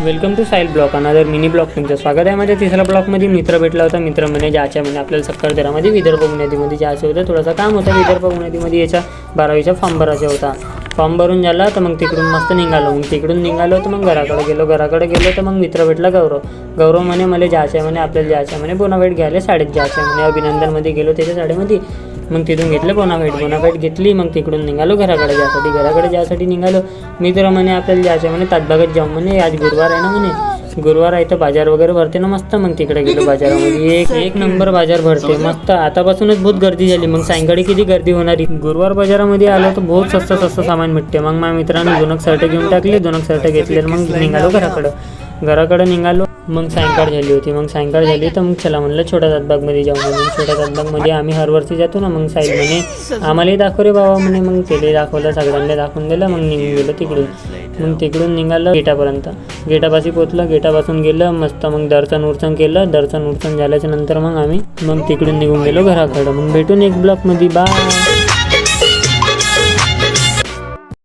Welcome to sail block another mini block. तुमचं स्वागत आहे. माझ्या तिसऱ्या ब्लॉकमध्ये मित्र भेटला होता. मित्र म्हणे जायच्या म्हणे आपल्याला सक्करदरामध्ये विदर्भ उन्नतीमध्ये जायचं होतं. थोडासा काम होता विदर्भ उन्नतीमध्ये. याचा 12वीचा फॉर्म भरायचा होता. फॉर्म भरून झाला तर मग तिकडून मस्त निघालो. मग तिकडून निघालो तर मग घराकडे गेलो तर मग मित्र भेटला गौरव म्हणे मला जायचं आहे म्हणे आपल्याला जायचं आहे म्हणे बोनाफाईड घ्यायला शाळेत जायचं आहे म्हणे. अभिनंदनमध्ये गेलो त्याच्या शाळेमध्ये. मग तिथून घेतलं बोनाफाईड घेतली. मग तिकडून निघालो घराकडे जायसाठी निघालो. मित्र म्हणे आपल्याला जायचं म्हणे ताजबागेत जाऊ म्हणे. आज गुरुवार आहे ना म्हणे. गुरुवार आहे तर बाजार वगैरे भरते ना मस्त. मग तिकडे गेलो बाजारामध्ये. एक नंबर बाजार भरते मस्त. आतापासूनच बहुत गर्दी झाली. मग सायंकाळी किती गर्दी होणारी. गुरुवार बाजारामध्ये आलो तर बहुत स्वस्त सामान भेटते. मग माझ्या मित्रांनी 2 शर्ट घेऊन टाकले. 2 शर्ट घेतले. मग निघालो घराकडे निघालो. मग सायंकाळ झाली होती. मग सायंकाळ झाली तर मग चला म्हणलं छोट्या ताजबागमध्ये जाऊ म्हणून. छोट्या ताजबागमध्ये आम्ही हर वर्षी जातो ना. मग साईल म्हणे आम्हालाही दाखव रे बाबा म्हणे. मग त्याला दाखवलं, सगळ्यांना दाखवून दिलं. मग निघून गेलो तिकडून. मग तिकडून निघालं गेटापर्यंत. गेटापाशी पोचलं. गेटापासून गेलं मस्त. मग दर्शन केलं. दर्शन झाल्याच्या नंतर मग आम्ही तिकडून निघून गेलो घराकडं. मग भेटून एक ब्लॉकमध्ये. बाय.